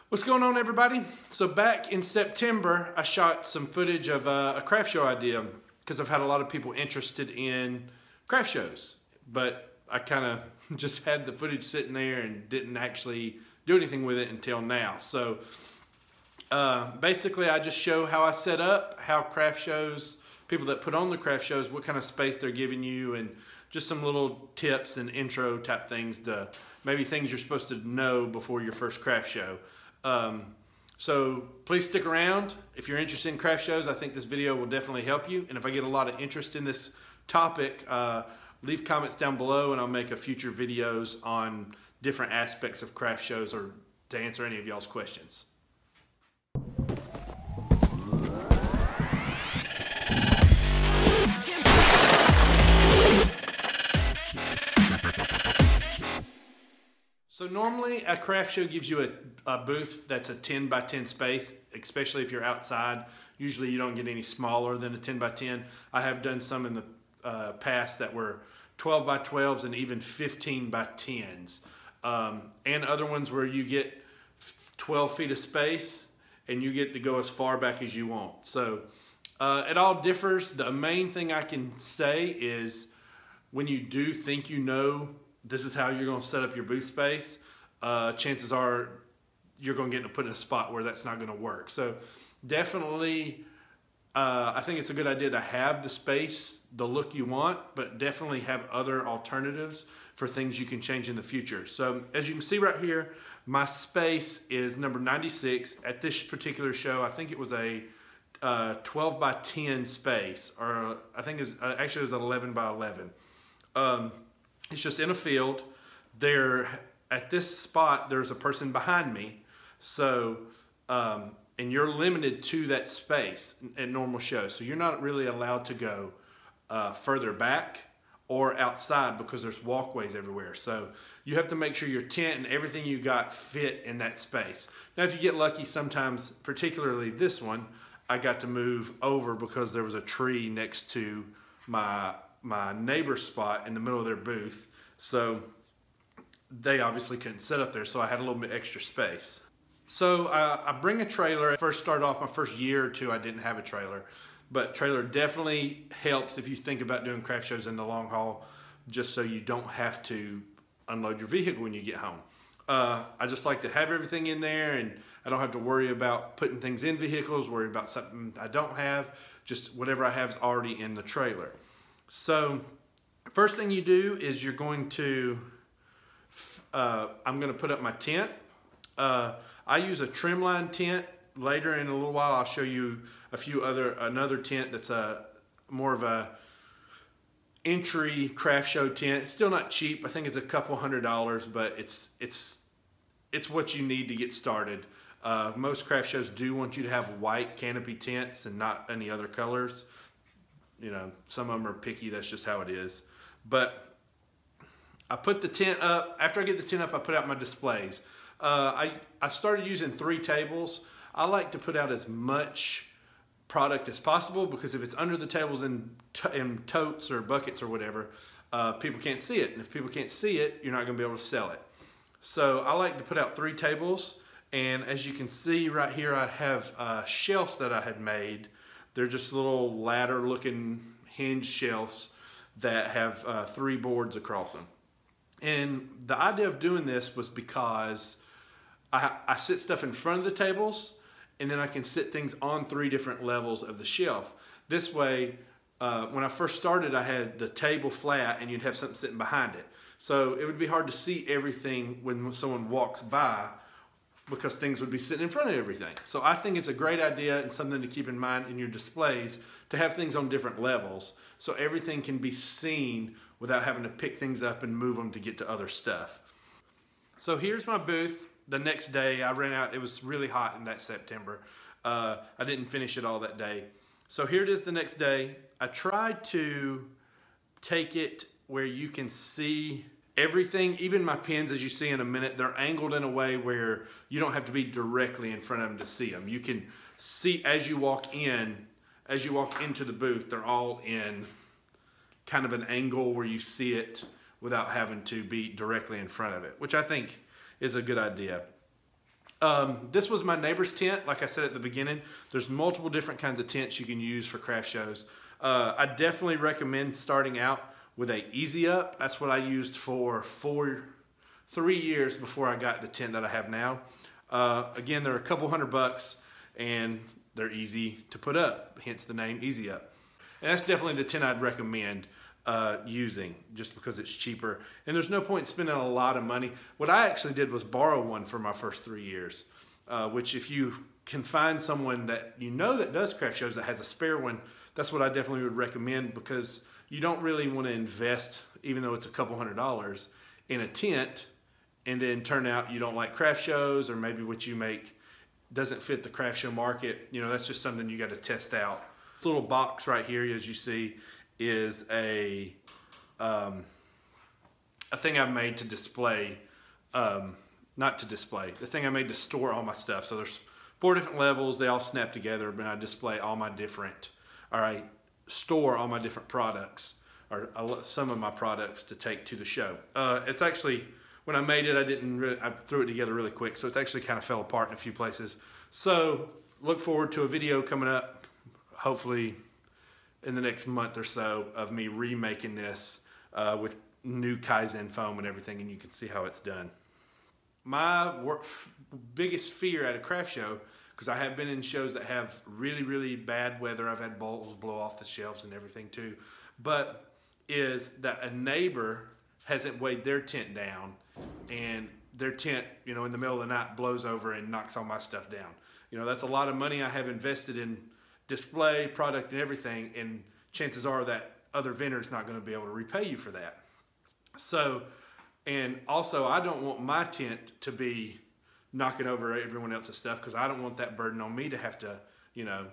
What's going on, everybody? So back in September, I shot some footage of a craft show idea because I've had a lot of people interested in craft shows, but I kind of just had the footage sitting there and didn't actually do anything with it until now. So basically I just show how I set up, how craft shows, people that put on the craft shows, what kind of space they're giving you, and just some little tips and intro type things to maybe things you're supposed to know before your first craft show. So please stick around. If you're interested in craft shows, I think this video will definitely help you. And if I get a lot of interest in this topic, leave comments down below and I'll make a future videos on different aspects of craft shows or to answer any of y'all's questions. So normally a craft show gives you a booth that's a 10 by 10 space, especially if you're outside. Usually you don't get any smaller than a 10 by 10. I have done some in the past that were 12 by 12s and even 15 by 10s. And other ones where you get 12 feet of space and you get to go as far back as you want. So it all differs. The main thing I can say is when you do think you know this is how you're going to set up your booth space, chances are you're going to get put in a spot where that's not going to work. So definitely, I think it's a good idea to have the space, the look you want, but definitely have other alternatives for things you can change in the future. So as you can see right here, my space is number 96. At this particular show, I think it was a 12 by 10 space, or I think it's actually it was 11 by 11. It's just in a field. There, at this spot, there's a person behind me. So, and you're limited to that space at normal shows. So you're not really allowed to go further back or outside because there's walkways everywhere. So you have to make sure your tent and everything you got fit in that space. Now, if you get lucky, sometimes, particularly this one, I got to move over because there was a tree next to my neighbor's spot in the middle of their booth, so they obviously couldn't sit up there, so I had a little bit extra space. So I bring a trailer. I first started off my first year or two, I didn't have a trailer, but trailer definitely helps if you think about doing craft shows in the long haul, just so you don't have to unload your vehicle when you get home. I just like to have everything in there, and I don't have to worry about putting things in vehicles, worry about something I don't have. Just whatever I have is already in the trailer. So first thing you do is you're going to, I'm going to put up my tent. I use a trimline tent. Later in a little while I'll show you another tent that's more of a entry craft show tent. It's still not cheap. I think it's a couple $100, but it's what you need to get started. Most craft shows do want you to have white canopy tents and not any other colors. You know, some of them are picky, that's just how it is. But I put the tent up. After I get the tent up, I put out my displays. I started using 3 tables. I like to put out as much product as possible because if it's under the tables in totes or buckets or whatever, people can't see it. And if people can't see it, you're not gonna be able to sell it. So I like to put out 3 tables. And as you can see right here, I have shelves that I had made. They're just little ladder looking hinge shelves that have 3 boards across them. And the idea of doing this was because I sit stuff in front of the tables and then I can sit things on 3 different levels of the shelf. This way, when I first started, I had the table flat and you'd have something sitting behind it. So it would be hard to see everything when someone walks by because things would be sitting in front of everything. So I think it's a great idea and something to keep in mind in your displays to have things on different levels so everything can be seen without having to pick things up and move them to get to other stuff. So here's my booth. The next day I ran out, it was really hot in that September. I didn't finish it all that day. So here it is the next day. I tried to take it where you can see everything, even my pins, as you see in a minute, they're angled in a way where you don't have to be directly in front of them to see them. You can see as you walk into the booth, they're all in kind of an angle where you see it without having to be directly in front of it, which I think is a good idea. This was my neighbor's tent. Like I said at the beginning, there's multiple different kinds of tents you can use for craft shows. I definitely recommend starting out with a Easy Up. That's what I used for 3 years before I got the tent that I have now. Again, they're a couple $100 and they're easy to put up, hence the name Easy Up. And that's definitely the tent I'd recommend using, just because it's cheaper. And there's no point in spending a lot of money. What I actually did was borrow one for my first 3 years, which if you can find someone that you know that does craft shows that has a spare one, that's what I definitely would recommend, because you don't really want to invest, even though it's a couple $100, in a tent and then turn out you don't like craft shows, or maybe what you make doesn't fit the craft show market. You know, that's just something you got to test out. This little box right here, as you see, is a thing I made to display, not to display, the thing I made to store all my stuff. So there's 4 different levels, they all snap together, but I display all my different, store all my different products, or some of my products to take to the show. It's actually, when I made it, I threw it together really quick, so it's actually kind of fell apart in a few places. So look forward to a video coming up, hopefully in the next month or so, of me remaking this with new Kaizen foam and everything, and you can see how it's done. My biggest fear at a craft show, because I have been in shows that have really, really bad weather, I've had bowls blow off the shelves and everything too, but is that a neighbor hasn't weighed their tent down, and their tent, you know, in the middle of the night blows over and knocks all my stuff down. You know, that's a lot of money I have invested in display, product, and everything, and chances are that other vendor's not going to be able to repay you for that. So, and also I don't want my tent to be knocking over everyone else's stuff, because I don't want that burden on me to have to, you know,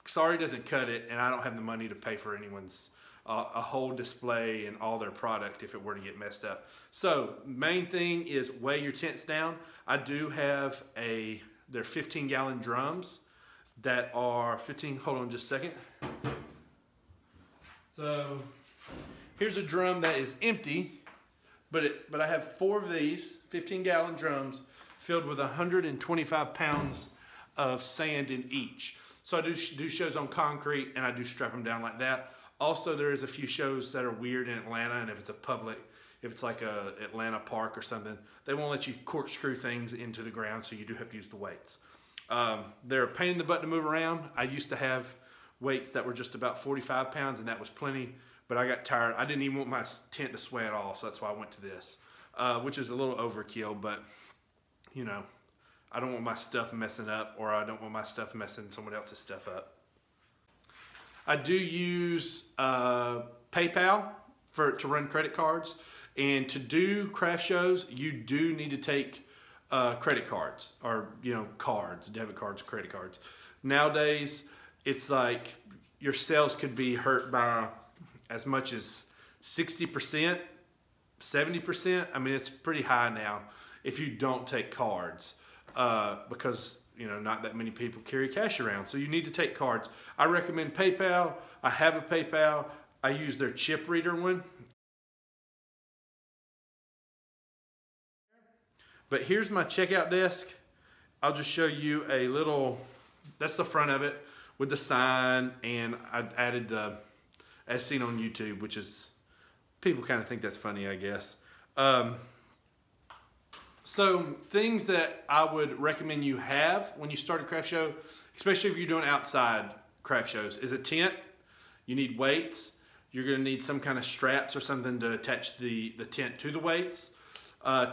sorry doesn't cut it, and I don't have the money to pay for anyone's a whole display and all their product if it were to get messed up. So main thing is weigh your tents down. I do have they're 15-gallon drums that are 15, hold on just a second. So here's a drum that is empty, but I have 4 of these 15-gallon drums filled with 125 pounds of sand in each. So I do shows on concrete, and I do strap them down like that. Also, there is a few shows that are weird in Atlanta, and if it's a public, if it's like a Atlanta park or something, they won't let you corkscrew things into the ground, so you do have to use the weights. They're a pain in the butt to move around. I used to have weights that were just about 45 pounds, and that was plenty, but I got tired. I didn't even want my tent to sway at all, so that's why I went to this, which is a little overkill, but, you know, I don't want my stuff messing up, or I don't want my stuff messing someone else's stuff up. I do use PayPal to run credit cards, and to do craft shows, you do need to take credit cards, or, you know, cards, debit cards, credit cards. Nowadays, it's like your sales could be hurt by as much as 60%, 70%. I mean, it's pretty high now if you don't take cards, because, you know, not that many people carry cash around. So you need to take cards. I recommend PayPal. I have a PayPal. I use their chip reader one. But here's my checkout desk. I'll just show you a little, that's the front of it with the sign, and I added the, as seen on YouTube, which is, people kind of think that's funny, I guess. So things that I would recommend you have when you start a craft show, especially if you're doing outside craft shows, is a tent. You need weights. You're going to need some kind of straps or something to attach the tent to the weights.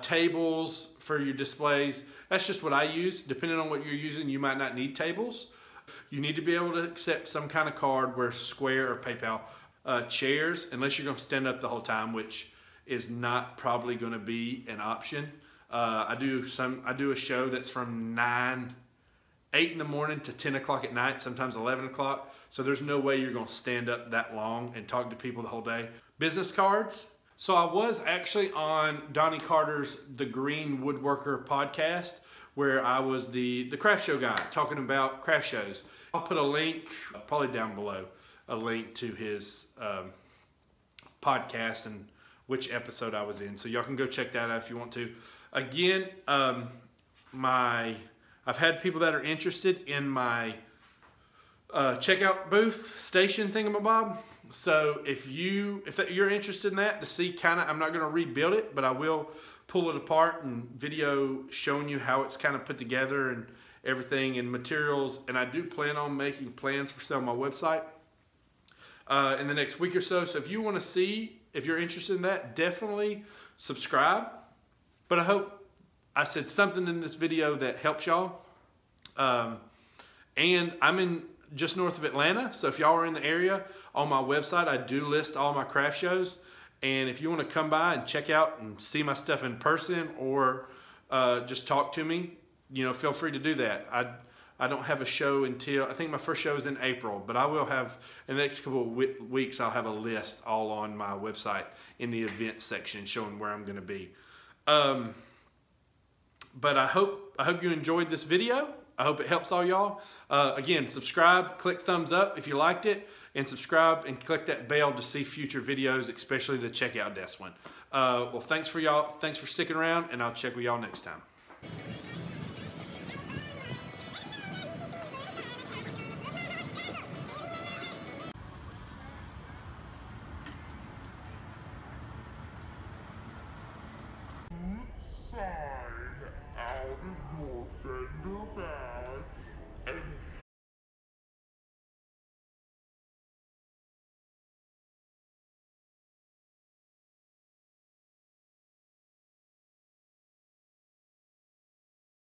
Tables for your displays. That's just what I use. Depending on what you're using, you might not need tables. You need to be able to accept some kind of card, where Square or PayPal. Chairs, unless you're going to stand up the whole time, which is not probably going to be an option. I do a show that's from 8 in the morning to 10 o'clock at night, sometimes 11 o'clock. So there's no way you're going to stand up that long and talk to people the whole day. Business cards. So I was actually on Donnie Carter's The Green Woodworker podcast, where I was the craft show guy talking about craft shows. I'll put a link, probably down below, a link to his podcast and which episode I was in. So y'all can go check that out if you want to. Again, I've had people that are interested in my checkout booth station thingamabob. So if you're interested in that, to see I'm not going to rebuild it, but I will pull it apart and video showing you how it's kind of put together and everything and materials. And I do plan on making plans for sale on my website in the next week or so. So if you want to see, if you're interested in that, definitely subscribe. But I hope I said something in this video that helps y'all. And I'm in just north of Atlanta, so if y'all are in the area, on my website I do list all my craft shows. And if you want to come by and check out and see my stuff in person, or just talk to me, you know, feel free to do that. I don't have a show until, I think my first show is in April, but I will have, in the next couple of weeks, I'll have a list all on my website in the events section showing where I'm going to be. But I hope you enjoyed this video. I hope it helps all y'all. Again, subscribe, click thumbs up if you liked it, and subscribe and click that bell to see future videos, especially the checkout desk one. Well, thanks for y'all. Thanks for sticking around, and I'll check with y'all next time. Side out of your fender bag.